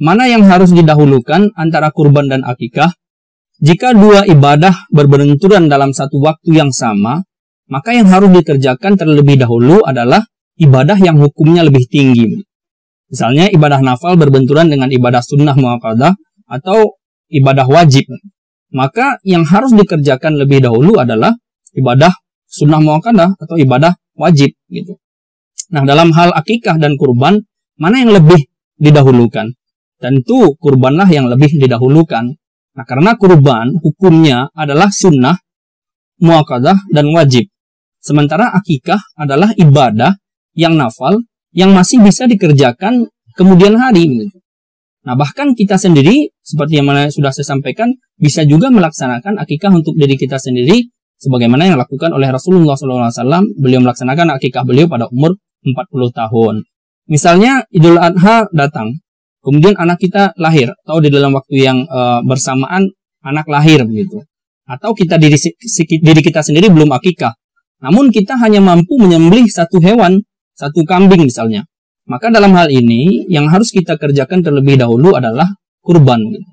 mana yang harus didahulukan antara kurban dan akikah? Jika dua ibadah berbenturan dalam satu waktu yang sama, maka yang harus dikerjakan terlebih dahulu adalah ibadah yang hukumnya lebih tinggi. Misalnya ibadah nafal berbenturan dengan ibadah sunnah muakkadah atau ibadah wajib. Maka yang harus dikerjakan lebih dahulu adalah ibadah sunnah muakkadah atau ibadah wajib gitu. Nah, dalam hal akikah dan kurban, mana yang lebih didahulukan? Tentu kurbanlah yang lebih didahulukan. Nah, karena kurban hukumnya adalah sunnah, muakkadah, dan wajib. Sementara akikah adalah ibadah yang nafal yang masih bisa dikerjakan kemudian hari. Gitu. Nah, bahkan kita sendiri, seperti yang mana sudah saya sampaikan, bisa juga melaksanakan akikah untuk diri kita sendiri, sebagaimana yang dilakukan oleh Rasulullah SAW. Beliau melaksanakan akikah beliau pada umur 40 tahun. Misalnya, Idul Adha datang, kemudian anak kita lahir, atau di dalam waktu yang bersamaan anak lahir, begitu. Atau kita diri kita sendiri belum akikah, namun kita hanya mampu menyembelih satu hewan, satu kambing misalnya. Maka dalam hal ini, yang harus kita kerjakan terlebih dahulu adalah kurban, gitu,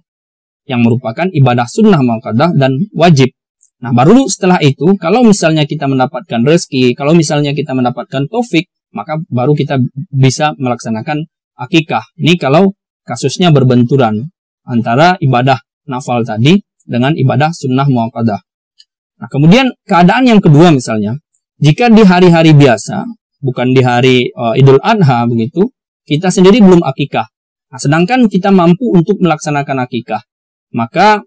yang merupakan ibadah sunnah muakkadah dan wajib. Nah, baru setelah itu, kalau misalnya kita mendapatkan rezeki, kalau misalnya kita mendapatkan taufik, maka baru kita bisa melaksanakan akikah. Ini kalau kasusnya berbenturan antara ibadah nafal tadi dengan ibadah sunnah muakkadah. Nah, kemudian keadaan yang kedua misalnya, jika di hari-hari biasa, bukan di hari Idul Adha begitu, kita sendiri belum akikah. Nah, sedangkan kita mampu untuk melaksanakan akikah, maka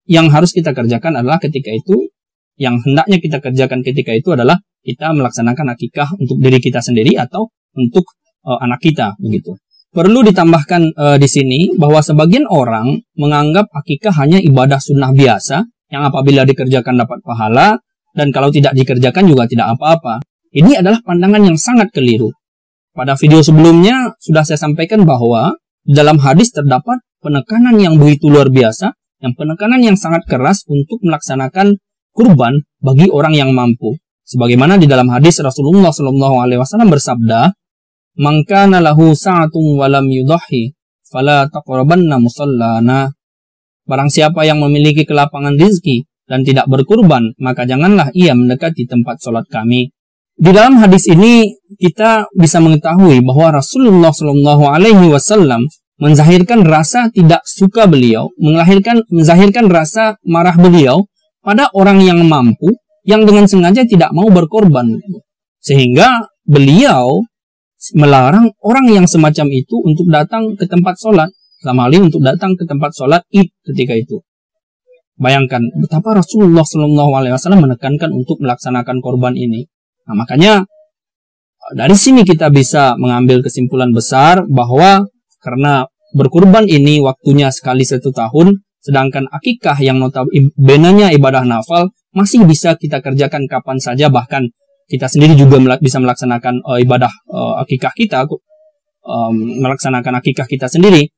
yang harus kita kerjakan adalah ketika itu, yang hendaknya kita kerjakan ketika itu adalah kita melaksanakan akikah untuk diri kita sendiri atau untuk anak kita begitu. Perlu ditambahkan di sini bahwa sebagian orang menganggap akikah hanya ibadah sunnah biasa yang apabila dikerjakan dapat pahala dan kalau tidak dikerjakan juga tidak apa-apa. Ini adalah pandangan yang sangat keliru. Pada video sebelumnya sudah saya sampaikan bahwa dalam hadis terdapat penekanan yang begitu luar biasa, yang penekanan yang sangat keras untuk melaksanakan kurban bagi orang yang mampu. Sebagaimana di dalam hadis Rasulullah SAW bersabda, "Man kana lahu sa'atun wa lam yudahhi, fala taqrabanna musallana." Barang siapa yang memiliki kelapangan rezeki dan tidak berkurban, maka janganlah ia mendekati tempat sholat kami. Di dalam hadis ini kita bisa mengetahui bahwa Rasulullah SAW menzahirkan rasa tidak suka beliau, menzahirkan rasa marah beliau pada orang yang mampu, yang dengan sengaja tidak mau berkorban. Sehingga beliau melarang orang yang semacam itu untuk datang ke tempat sholat, dalam hal ini untuk datang ke tempat sholat Id ketika itu. Bayangkan betapa Rasulullah SAW menekankan untuk melaksanakan korban ini. Nah, makanya dari sini kita bisa mengambil kesimpulan besar bahwa karena berkurban ini waktunya sekali 1 tahun, sedangkan akikah yang notabene ibadah nafal masih bisa kita kerjakan kapan saja, bahkan kita sendiri juga bisa melaksanakan ibadah akikah kita, melaksanakan akikah kita sendiri.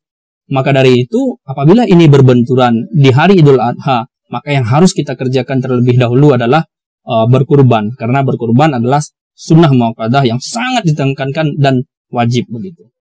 Maka dari itu, apabila ini berbenturan di hari Idul Adha, maka yang harus kita kerjakan terlebih dahulu adalah berkurban, karena berkurban adalah sunnah muakkadah yang sangat ditekankan dan wajib begitu.